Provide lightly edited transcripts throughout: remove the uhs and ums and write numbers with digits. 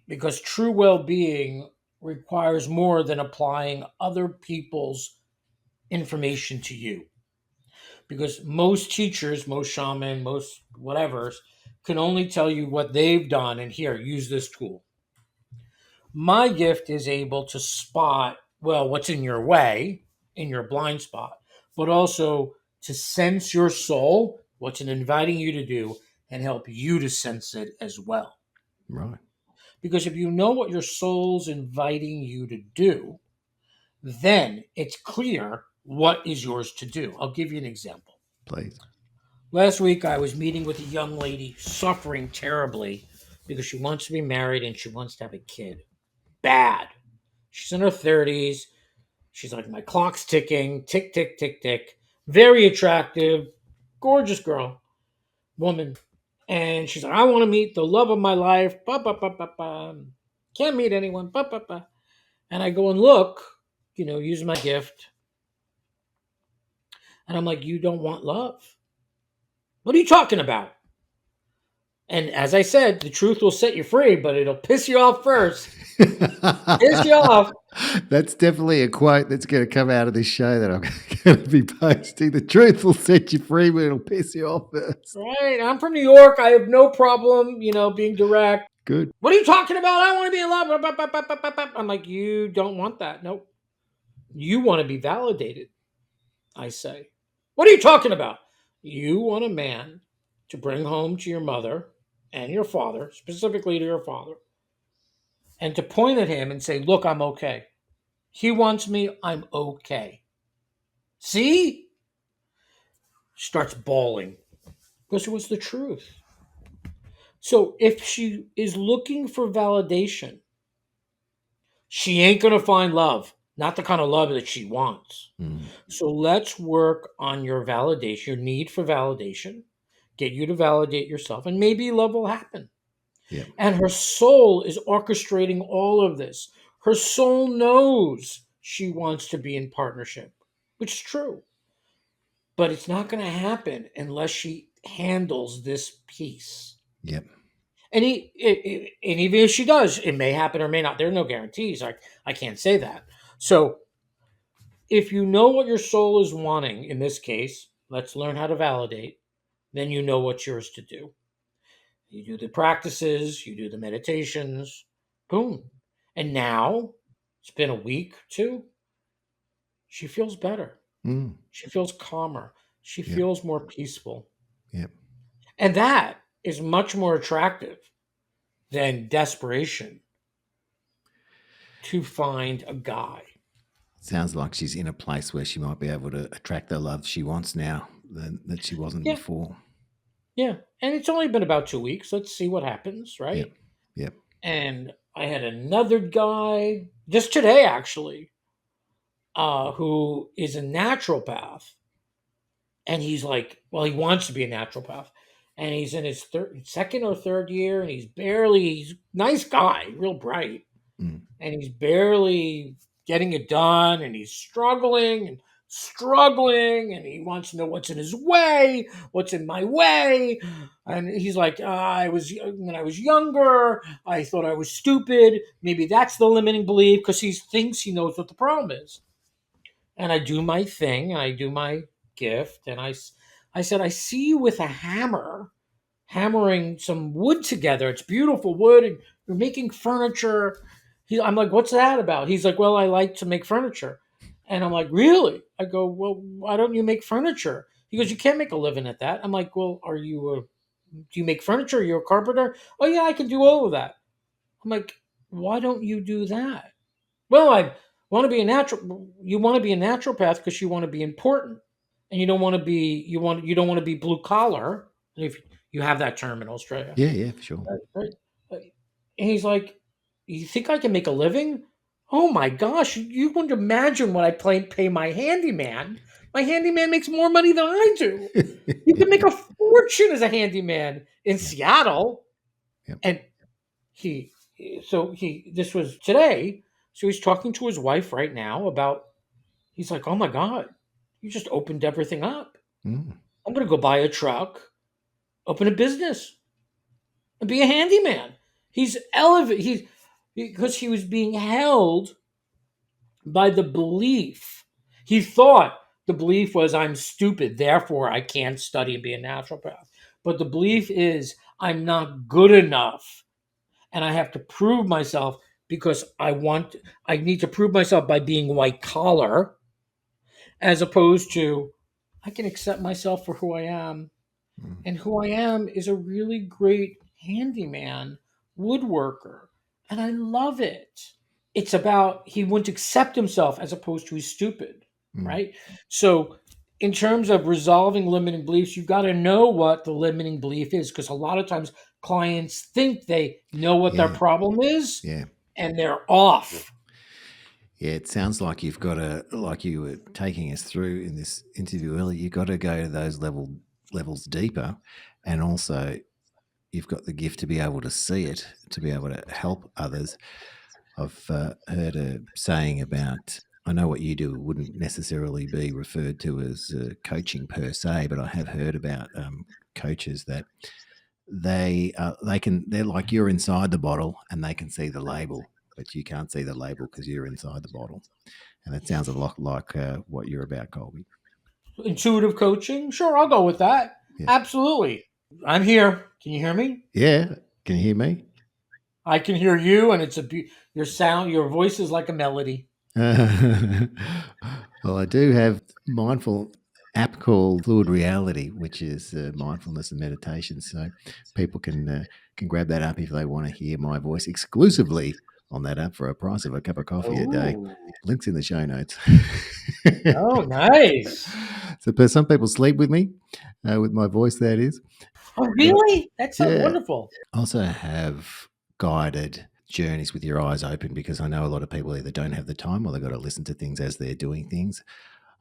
because true well-being requires more than applying other people's information to you. Because most teachers, most shaman, most whatevers can only tell you what they've done and here, use this tool. My gift is able to spot, well, what's in your way, in your blind spot, but also to sense your soul, what's it inviting you to do, and help you to sense it as well. Right. Because if you know what your soul's inviting you to do, then it's clear what is yours to do. I'll give you an example. Please. Last week, I was meeting with a young lady suffering terribly because she wants to be married and she wants to have a kid. Bad. She's in her 30s. She's like, my clock's ticking, tick, tick, tick, tick. Very attractive, gorgeous girl, woman. And she's like, I want to meet the love of my life. Ba, ba, ba, ba, ba. Can't meet anyone. Ba, ba, ba. And I go and look, use my gift. And I'm like, you don't want love. What are you talking about? And as I said, the truth will set you free, but it'll piss you off first. Piss you off. That's definitely a quote that's going to come out of this show that I'm going to be posting. The truth will set you free, but it'll piss you off first. Right. I'm from New York. I have no problem, being direct. Good. What are you talking about? I want to be in love. I'm like, you don't want that. Nope. You want to be validated, I say. What are you talking about? You want a man to bring home to your mother and your father, specifically to your father, and to point at him and say, look, I'm okay. He wants me, I'm okay. See? Starts bawling because it was the truth. So if she is looking for validation, she ain't going to find love, not the kind of love that she wants. Mm. So let's work on your validation, your need for validation, get you to validate yourself, and maybe love will happen. Yeah. And her soul is orchestrating all of this. Her soul knows she wants to be in partnership, which is true. But it's not going to happen unless she handles this piece. Yep. And and even if she does, it may happen or may not. There are no guarantees. I can't say that. So if you know what your soul is wanting, in this case, let's learn how to validate, then you know what's yours to do. You do the practices, you do the meditations, boom. And now it's been a week, two. She feels better. Mm. She feels calmer. She Yep. feels more peaceful. Yep. And that is much more attractive than desperation to find a guy. Sounds like she's in a place where she might be able to attract the love she wants now that she wasn't Yeah, before. yeah. And it's only been about 2 weeks. Let's see what happens, Yep. right? Yep. And I had another guy just today, actually, who is a naturopath. And he's like, well, he wants to be a naturopath. And he's in his second or third year, and he's a nice guy, real bright. Mm. And he's barely getting it done, and he's struggling, and he wants to know what's in his way, what's in my way. And he's like, when I was younger, I thought I was stupid. Maybe that's the limiting belief because he thinks he knows what the problem is. And I do my thing, and I do my gift, and I said, I see you with a hammer hammering some wood together. It's beautiful wood, and you're making furniture. I'm like, what's that about? He's like, well, I like to make furniture. And I'm like, really? I go, well, why don't you make furniture? He goes, you can't make a living at that. I'm like, well, do you make furniture? You're a carpenter? Oh yeah, I can do all of that. I'm like, why don't you do that? Well, I want to be a natural. You want to be a naturopath because you want to be important, and you don't want to be you don't want to be blue collar. If you have that term in Australia, Yeah. Yeah. For sure. right? And he's like, "You think I can make a living? Oh my gosh! You wouldn't imagine what I pay my handyman. My handyman makes more money than I do. You can make a fortune as a handyman in Yep. Seattle." Yep. And he this was today, so he's talking to his wife right now about, he's like, oh my god, you just opened everything up. Mm. I'm gonna go buy a truck, open a business, and be a handyman. He's elevated. because he was being held by the belief. He thought the belief was, I'm stupid, therefore I can't study and be a naturopath. But the belief is, I'm not good enough and I have to prove myself because I need to prove myself by being white collar, as opposed to, I can accept myself for who I am. Mm. And who I am is a really great handyman, woodworker, and I love it. It's about, he wouldn't accept himself as opposed to he's stupid, Mm. right? So, in terms of resolving limiting beliefs, you've got to know what the limiting belief is, because a lot of times clients think they know what their Yeah. problem is Yeah. and they're off. Yeah, it sounds like you've got to, like you were taking us through in this interview earlier, you've got to go to those levels deeper, and also you've got the gift to be able to see it, to be able to help others. I've heard a saying about, I know what you do wouldn't necessarily be referred to as coaching per se, but I have heard about coaches that they're like, you're inside the bottle and they can see the label, but you can't see the label because you're inside the bottle. And that sounds a lot like what you're about, Colby. Intuitive coaching? Sure, I'll go with that. Yeah. Absolutely. I'm here. Can you hear me? Yeah. Can you hear me? I can hear you, and your sound, your voice is like a melody. Well, I do have mindful app called Fluid Reality, which is mindfulness and meditation. So people can grab that app if they want to hear my voice exclusively on that app for a price of a cup of coffee a day. Oh, Links in the show notes. oh, nice. So some people sleep with my voice. That is, Oh, but really? That sounds yeah, wonderful. I also have guided journeys with your eyes open, because I know a lot of people either don't have the time or they've got to listen to things as they're doing things.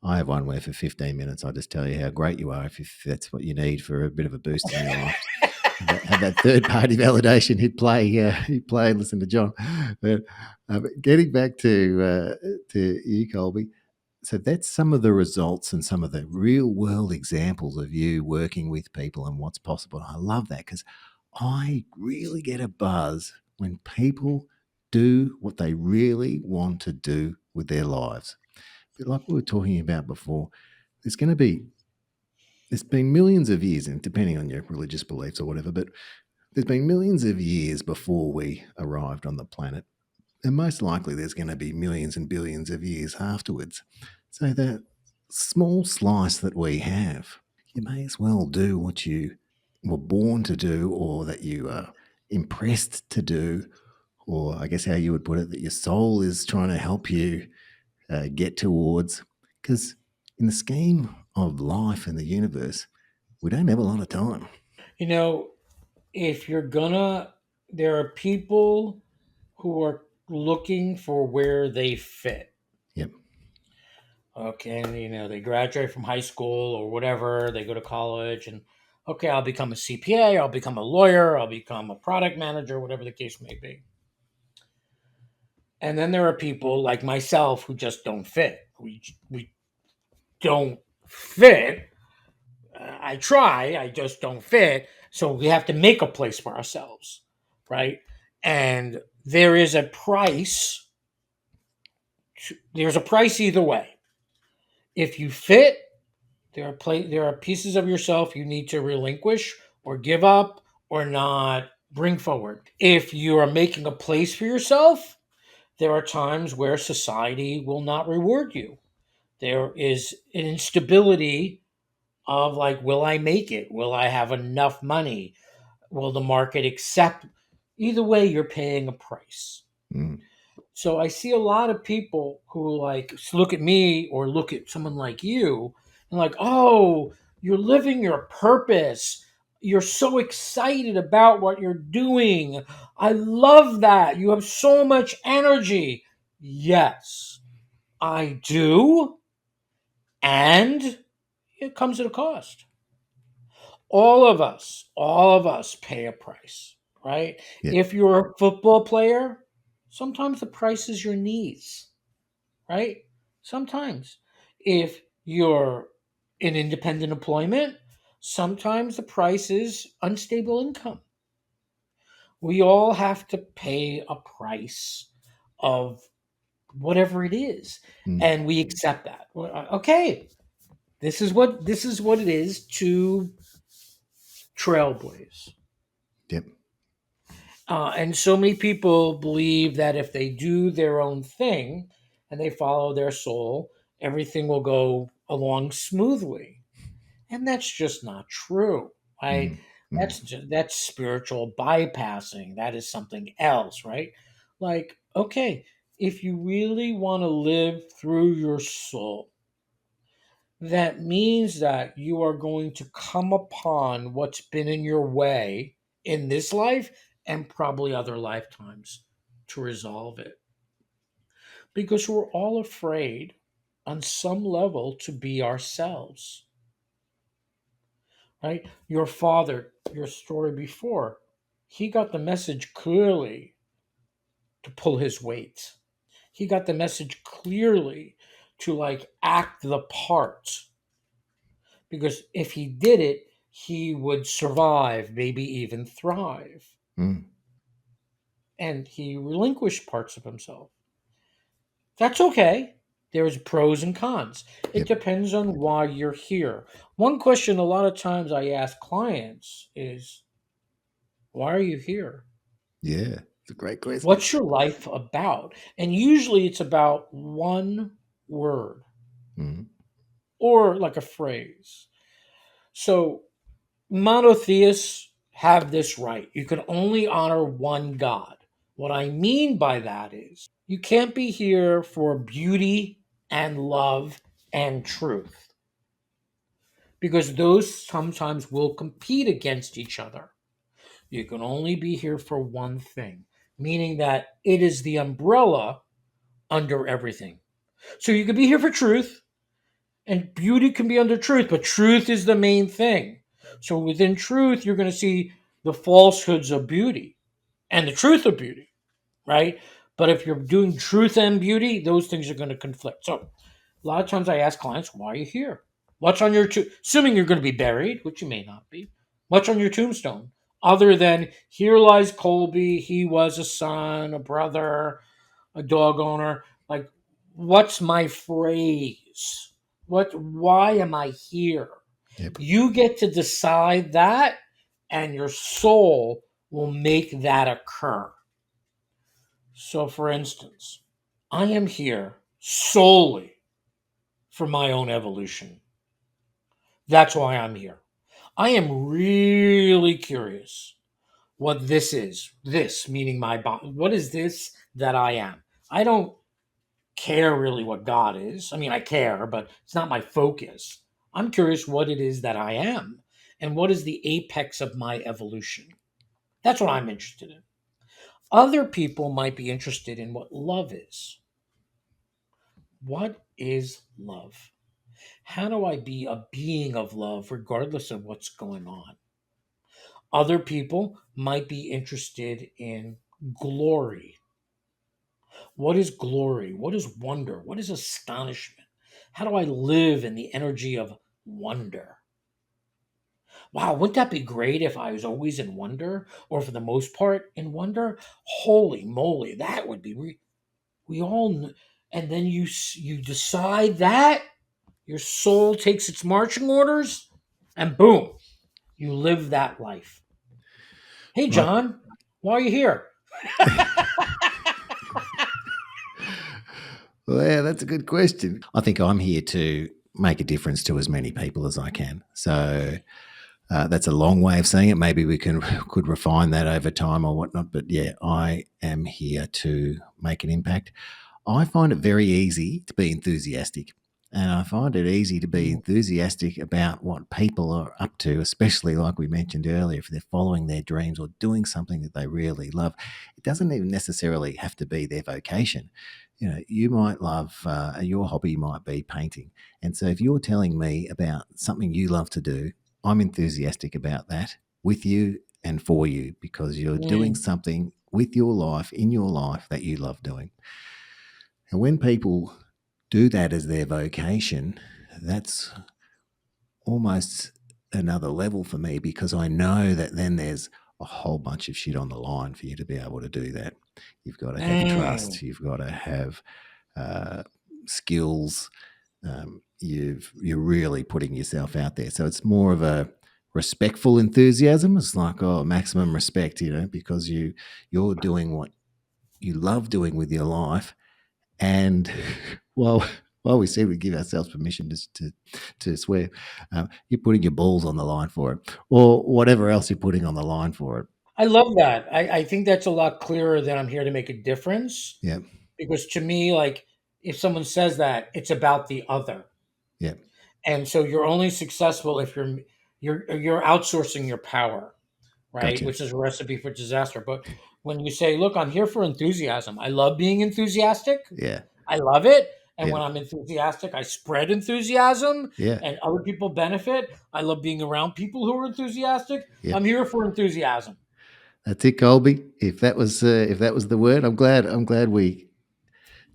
I have one where for 15 minutes I just tell you how great you are, if that's what you need for a bit of a boost in your life. Have that third party validation, hit play and listen to John. But getting back to you, Colby, so that's some of the results and some of the real world examples of you working with people and what's possible. I love that, because I really get a buzz when people do what they really want to do with their lives. But like we were talking about before, there's going to be, there's been millions of years, and depending on your religious beliefs or whatever, but there's been millions of years before we arrived on the planet. And most likely there's going to be millions and billions of years afterwards. So that small slice that we have, you may as well do what you were born to do, or that you are impressed to do, or I guess how you would put it, that your soul is trying to help you get towards. Because in the scheme of life and the universe, we don't have a lot of time. You know, if you're gonna, there are people who are looking for where they fit. Yep. Okay, and they graduate from high school or whatever, they go to college, and okay, I'll become a CPA, I'll become a lawyer, I'll become a product manager, whatever the case may be. And then there are people like myself who just don't fit. We don't fit. I try, I just don't fit. So we have to make a place for ourselves, right? And there is a price. There's a price either way. If you fit, there are pieces of yourself you need to relinquish or give up or not bring forward. If you are making a place for yourself, there are times where society will not reward you. There is an instability of like, will I make it? Will I have enough money? Will the market accept? Either way, you're paying a price. Mm. So I see a lot of people who like look at me or look at someone like you and like, oh, you're living your purpose. You're so excited about what you're doing. I love that. You have so much energy. Yes, I do. And it comes at a cost. All of us pay a price, right? Yep. If you're a football player, sometimes the price is your knees, right? Sometimes. If you're in independent employment, sometimes the price is unstable income. We all have to pay a price of whatever it is, Mm. and we accept that. Okay, this is what it is to trailblaze. Yep. And so many people believe that if they do their own thing and they follow their soul, everything will go along smoothly. And that's just not true. I Mm. Mm. that's spiritual bypassing. That is something else, right? Like, okay, if you really want to live through your soul, that means that you are going to come upon what's been in your way in this life and probably other lifetimes to resolve it. Because we're all afraid on some level to be ourselves, right? Your father, your story before, he got the message clearly to pull his weight. He got the message clearly to like act the part, because if he did it, he would survive, maybe even thrive. Mm. And he relinquished parts of himself. That's okay. There's pros and cons. It Yep. depends on why you're here. One question a lot of times I ask clients is, why are you here? Yeah. It's a great question. What's your life about? And usually it's about one word Mm. or like a phrase. So monotheists have this right. You can only honor one God. What I mean by that is you can't be here for beauty and love and truth, because those sometimes will compete against each other. You can only be here for one thing, meaning that it is the umbrella under everything. So you can be here for truth, and beauty can be under truth, but truth is the main thing. So within truth, you're going to see the falsehoods of beauty and the truth of beauty, right? But if you're doing truth and beauty, those things are going to conflict. So a lot of times I ask clients, why are you here? What's on your assuming you're going to be buried, which you may not be, what's on your tombstone? Other than here lies Colby, he was a son, a brother, a dog owner. Like, what's my phrase? Why am I here? Yep. You get to decide that, and your soul will make that occur. So for instance, I am here solely for my own evolution. That's why I'm here. I am really curious what this is. This meaning my body. What is this that I am? I don't care really what God is. I mean, I care, but it's not my focus. I'm curious what it is that I am and what is the apex of my evolution. That's what I'm interested in. Other people might be interested in what love is. What is love? How do I be a being of love regardless of what's going on? Other people might be interested in glory. What is glory? What is wonder? What is astonishment? How do I live in the energy of wonder? Wow, wouldn't that be great if I was always in wonder, or for the most part in wonder? Holy moly, that would be. We all, and then you decide that your soul takes its marching orders, and boom, you live that life. Hey, Right. John, why are you here? Well, yeah, that's a good question. I think I'm here to make a difference to as many people as I can. So that's a long way of saying it. Maybe we could refine that over time or whatnot. But yeah, I am here to make an impact. I find it very easy to be enthusiastic. And I find it easy to be Mm, enthusiastic about what people are up to, especially like we mentioned earlier, if they're following their dreams or doing something that they really love. It doesn't even necessarily have to be their vocation. You know, you might love, your hobby might be painting. And so if you're telling me about something you love to do, I'm enthusiastic about that with you and for you because you're doing mm, something with your life, in your life that you love doing. And when people do that as their vocation, that's almost another level for me because I know that then there's a whole bunch of shit on the line for you to be able to do that. You've got to have Mm. trust. You've got to have uh, skills. You're really putting yourself out there. So it's more of a respectful enthusiasm. It's like, oh, maximum respect, because you're doing what you love doing with your life. And while we said we give ourselves permission to swear, you're putting your balls on the line for it, or whatever else you're putting on the line for it. I love that. I think that's a lot clearer than I'm here to make a difference. Yeah, Because to me, like, if someone says that, it's about the other. yeah, And so you're only successful if you're outsourcing your power, right? gotcha. Which is a recipe for disaster. But when you say, "Look, I'm here for enthusiasm. I love being enthusiastic. Yeah, I love it. And yeah, when I'm enthusiastic, I spread enthusiasm yeah, and other people benefit. I love being around people who are enthusiastic. yeah. I'm here for enthusiasm." That's it, Colby. If that was the word, I'm glad we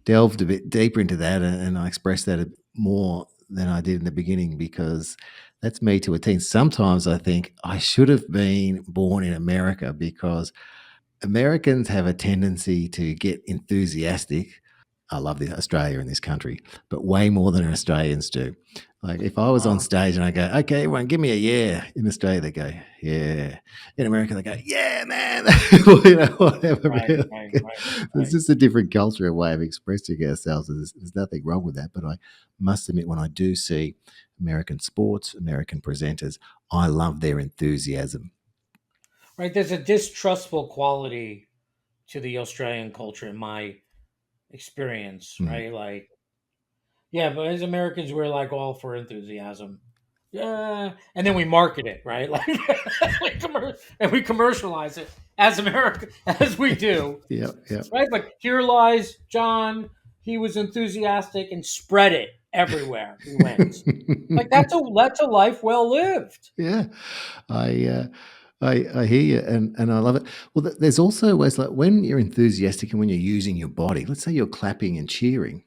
delved a bit deeper into that, and I expressed that a more than I did in the beginning, because that's me to a teen. Sometimes I think I should have been born in America, because Americans have a tendency to get enthusiastic. I love Australia in this country, but way more than Australians do. Like, if I was on Uh, stage and I go, okay, everyone, give me a yeah. In Australia, they go, yeah. In America, they go, yeah, man. Whatever. right, Really. right, right, It's right. just a different culture, a way of expressing ourselves. There's nothing wrong with that. But I must admit, when I do see American sports, American presenters, I love their enthusiasm. Right. There's a distrustful quality to the Australian culture in my experience, Mm. right? Like, yeah, but as Americans, we're like all for enthusiasm. Yeah, and then we market it, right? Like, and we commercialize it as America as we do, Yeah, yeah. right? But here lies John. He was enthusiastic and spread it everywhere he went. Like, that's a life well lived. Yeah, I, uh, I hear you, and I love it. Well, there's also ways, like when you're enthusiastic and when you're using your body. Let's say you're clapping and cheering,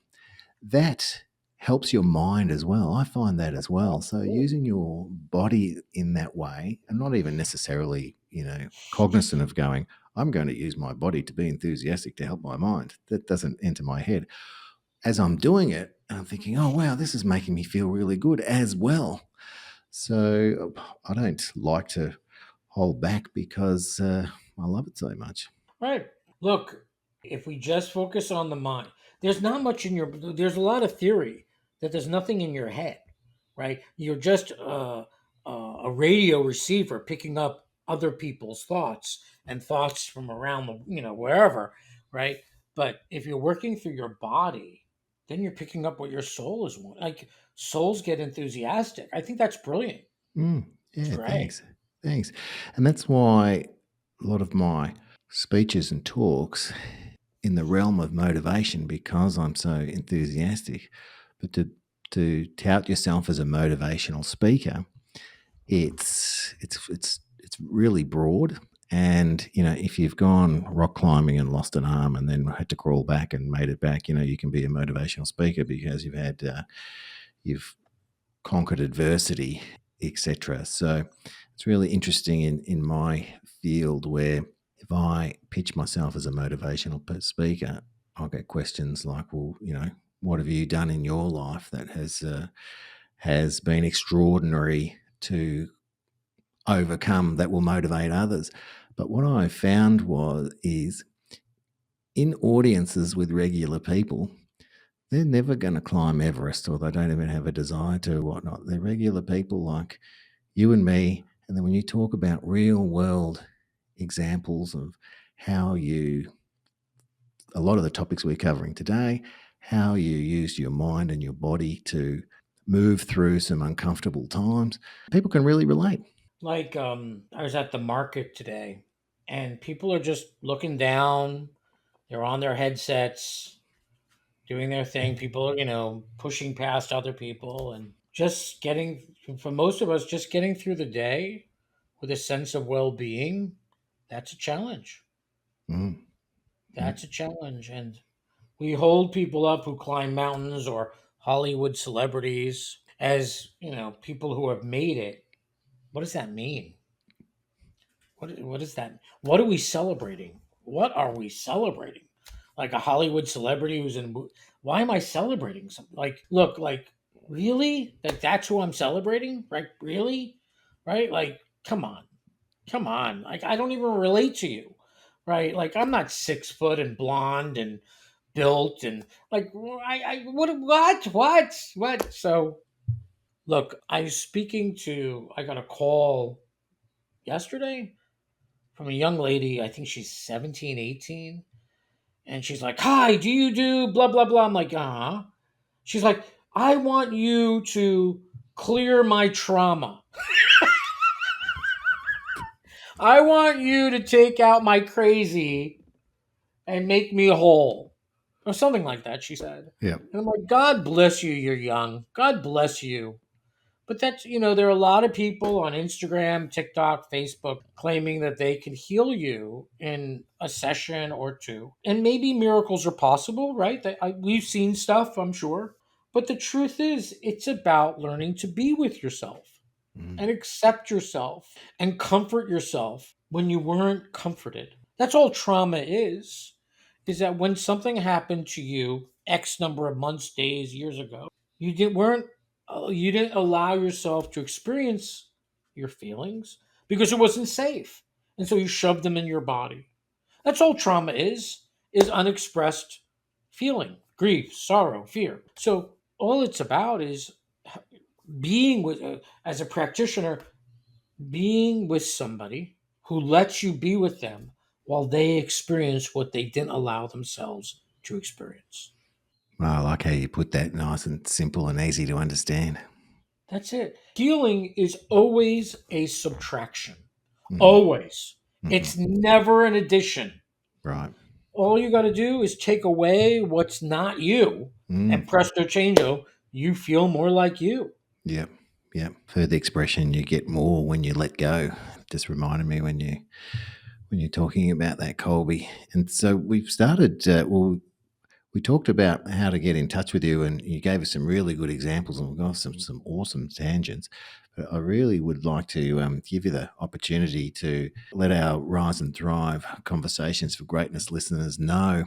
that helps your mind as well. I find that as well. So using your body in that way, and not even necessarily, cognizant of going, I'm going to use my body to be enthusiastic to help my mind. That doesn't enter my head. As I'm doing it, I'm thinking, oh wow, this is making me feel really good as well. So I don't like to hold back, because I love it so much. Right. Look, if we just focus on the mind, there's not much in your, there's a lot of theory that there's nothing in your head, right? You're just a radio receiver picking up other people's thoughts and thoughts from around the, wherever, right? But if you're working through your body, then you're picking up what your soul is like. Souls get enthusiastic. I think that's brilliant. Mm, It's yeah, great. thanks. And that's why a lot of my speeches and talks in the realm of motivation, because I'm so enthusiastic. But to tout yourself as a motivational speaker, it's really broad. And if you've gone rock climbing and lost an arm and then had to crawl back and made it back, you can be a motivational speaker because you've conquered adversity, etc. So it's really interesting in my field, where if I pitch myself as a motivational speaker, I'll get questions like, well, what have you done in your life that has been extraordinary to overcome, that will motivate others? But what I found is in audiences with regular people, they're never going to climb Everest, or they don't even have a desire to, or whatnot. They're regular people like you and me. And then when you talk about real world examples of how a lot of the topics we're covering today, how you used your mind and your body to move through some uncomfortable times, people can really relate. Like, I was at the market today, and people are just looking down. They're on their headsets, doing their thing. People are, pushing past other people and just getting, for most of us, just getting through the day with a sense of well-being. That's a challenge. Mm, mm, That's a challenge. And we hold people up who climb mountains or Hollywood celebrities as, people who have made it. What does that mean? What is that? What are we celebrating? What are we celebrating? Like a Hollywood celebrity who's in a movie. Why am I celebrating something? Like, look, like, really? Like, that's who I'm celebrating? Right? Really? Right? Like, come on. Come on. Like, I don't even relate to you. Right? Like, I'm not 6 foot and blonde and built and like, what? So, look, I got a call yesterday from a young lady. I think she's 17, 18. And she's like, "Hi, do you do blah, blah, blah?" I'm like, "Uh huh." She's like, "I want you to clear my trauma. I want you to take out my crazy and make me whole." Or something like that, she said. Yeah. And I'm like, "God bless you, you're young. God bless you." But there are a lot of people on Instagram, TikTok, Facebook claiming that they can heal you in a session or two. And maybe miracles are possible, right? We've seen stuff, I'm sure. But the truth is, it's about learning to be with yourself Mm. and accept yourself and comfort yourself when you weren't comforted. That's all trauma is that when something happened to you X number of months, days, years ago, you didn't allow yourself to experience your feelings because it wasn't safe. And so you shoved them in your body. That's all trauma is unexpressed feeling, grief, sorrow, fear. So all it's about is being with as a practitioner, being with somebody who lets you be with them while they experience what they didn't allow themselves to experience. Well, I like how you put that, nice and simple and easy to understand. That's it. Healing is always a subtraction. Mm. Always. Hmm. It's never an addition. Right. All you got to do is take away what's not you, Mm. and presto changeo, you feel more like you. Yep. Yep. For the expression, you get more when you let go. Just reminded me when you're talking about that, Colby. And so we've started. We talked about how to get in touch with you, and you gave us some really good examples, and we've got some awesome tangents. But I really would like to give you the opportunity to let our Rise and Thrive Conversations for Greatness listeners know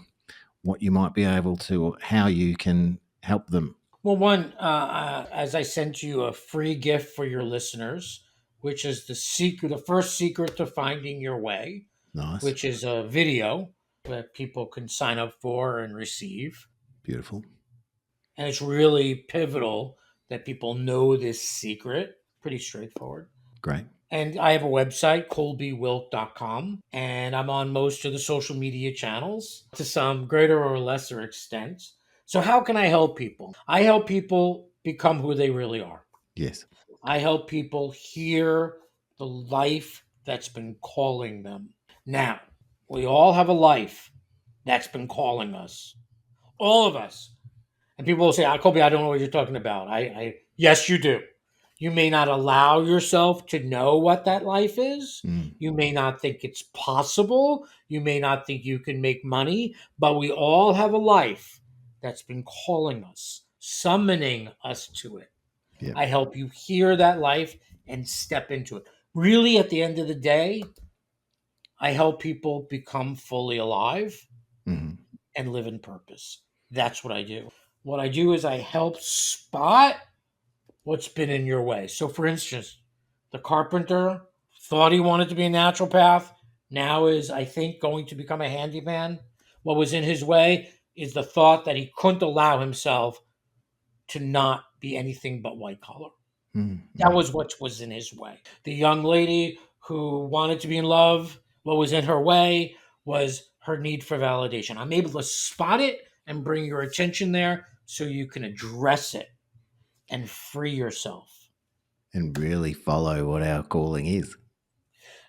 what you might be able to, how you can help them. Well, one, as I sent you a free gift for your listeners, which is the first secret to finding your way, Nice, which is a video that people can sign up for and receive. beautiful, And it's really pivotal that people know this secret. Pretty straightforward. great. And I have a website, colbywilk.com, and I'm on most of the social media channels to some greater or lesser extent. So, how can I help people? I help people become who they really are. Yes. I help people hear the life that's been calling them. Now, we all have a life that's been calling us, all of us. And people will say, Colby, I don't know what you're talking about. Yes, you do. You may not allow yourself to know what that life is. Mm. You may not think it's possible. You may not think you can make money, but we all have a life that's been calling us, summoning us to it. Yep. I help you hear that life and step into it. Really, at the end of the day, I help people become fully alive Mm. and live in purpose. That's what I do. What I do is I help spot what's been in your way. So, for instance, the carpenter thought he wanted to be a naturopath, now is, I think, going to become a handyman. What was in his way is the thought that he couldn't allow himself to not be anything but white collar. Mm. That Mm. was what was in his way. The young lady who wanted to be in love, what was in her way was her need for validation. I'm able to spot it and bring your attention there so you can address it and free yourself And really follow what our calling is.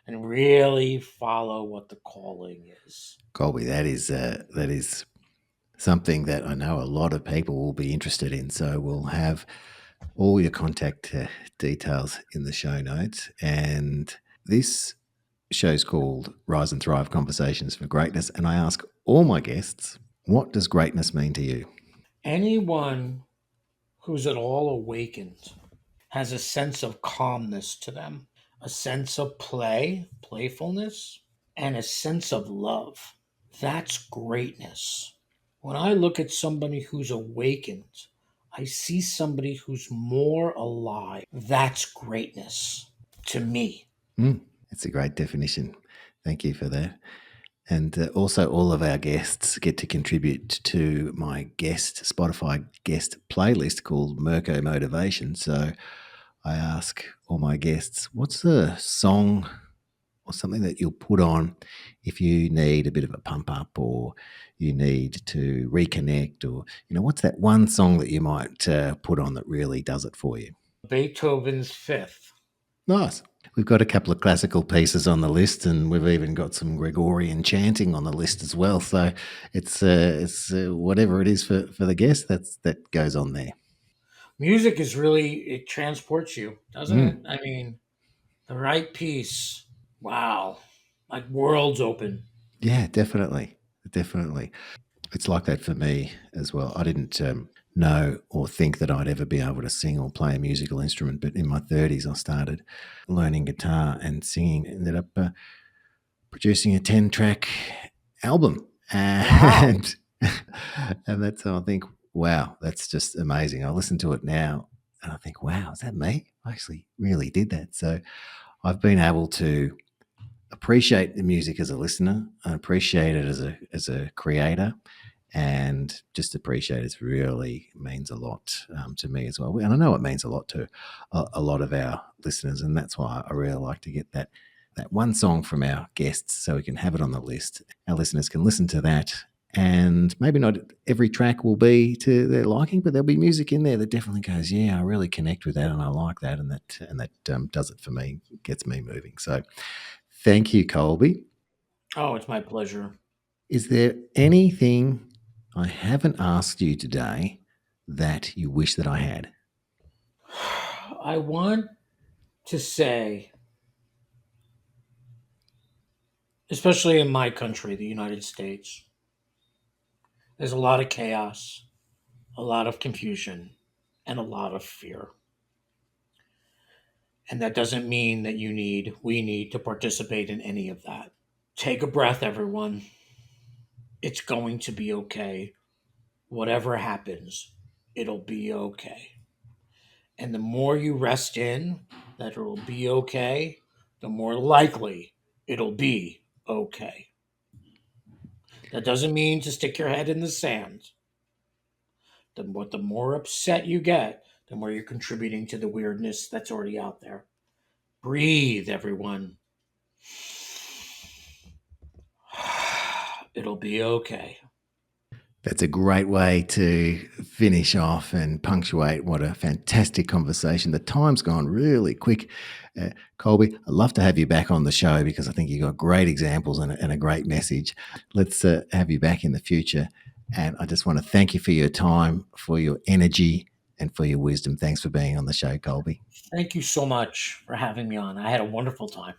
and really follow what the calling is. Colby, that is something that I know a lot of people will be interested in. So we'll have all your contact details in the show notes. And this show's called Rise and Thrive Conversations for Greatness. And I ask all my guests, what does greatness mean to you? Anyone who's at all awakened has a sense of calmness to them. a sense of play, playfulness, and a sense of love. That's greatness. When I look at somebody who's awakened, I see somebody who's more alive. That's greatness to me. It's a great definition. Thank you for that. And also, all of our guests get to contribute to my Spotify guest playlist called Merko Motivation. So I ask all my guests, what's the song or something that you'll put on if you need a bit of a pump up, or you need to reconnect, or, what's that one song that you might put on that really does it for you? Beethoven's Fifth. Nice. We've got a couple of classical pieces on the list, and we've even got some Gregorian chanting on the list as well. So it's whatever it is for the guest, that goes on there. Music is really, it transports you, doesn't it? Mm. I mean, the right piece. Wow. Like worlds open. Yeah, definitely. It's like that for me as well. I didn't know or think that I'd ever be able to sing or play a musical instrument, but in my 30s, I started learning guitar and singing. Ended up producing a 10-track album, Wow. and and that's how I think, wow, that's just amazing. I listen to it now and I think, wow, is that me? I actually really did that. So I've been able to appreciate the music as a listener, I appreciate it as a creator, and just appreciate it really means a lot to me as well. And I know it means a lot to a lot of our listeners, and that's why I really like to get that one song from our guests so we can have it on the list. Our listeners can listen to that, and maybe not every track will be to their liking, but there'll be music in there that definitely goes, yeah, I really connect with that, and I like that, and that does it for me, gets me moving. So thank you, Colby. Oh, it's my pleasure. Is there anything I haven't asked you today that you wish that I had? I want to say, especially in my country, the United States, there's a lot of chaos, a lot of confusion, and a lot of fear. And that doesn't mean that we need to participate in any of that. Take a breath, everyone. It's going to be okay. Whatever happens, it'll be okay. And the more you rest in that it'll be okay, the more likely it'll be okay. That doesn't mean to stick your head in the sand. The more upset you get, the more you're contributing to the weirdness that's already out there. Breathe, everyone. It'll be okay. That's a great way to finish off and punctuate. What a fantastic conversation. The time's gone really quick. Colby, I'd love to have you back on the show because I think you've got great examples and a great message. Let's have you back in the future. And I just want to thank you for your time, for your energy, and for your wisdom. Thanks for being on the show, Colby. Thank you so much for having me on. I had a wonderful time.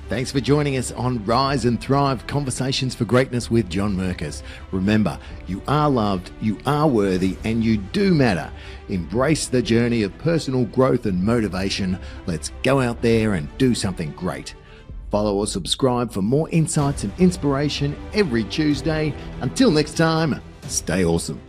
Thanks for joining us on Rise and Thrive Conversations for Greatness with John Merkus. Remember, you are loved, you are worthy, and you do matter. Embrace the journey of personal growth and motivation. Let's go out there and do something great. Follow or subscribe for more insights and inspiration every Tuesday. Until next time, stay awesome.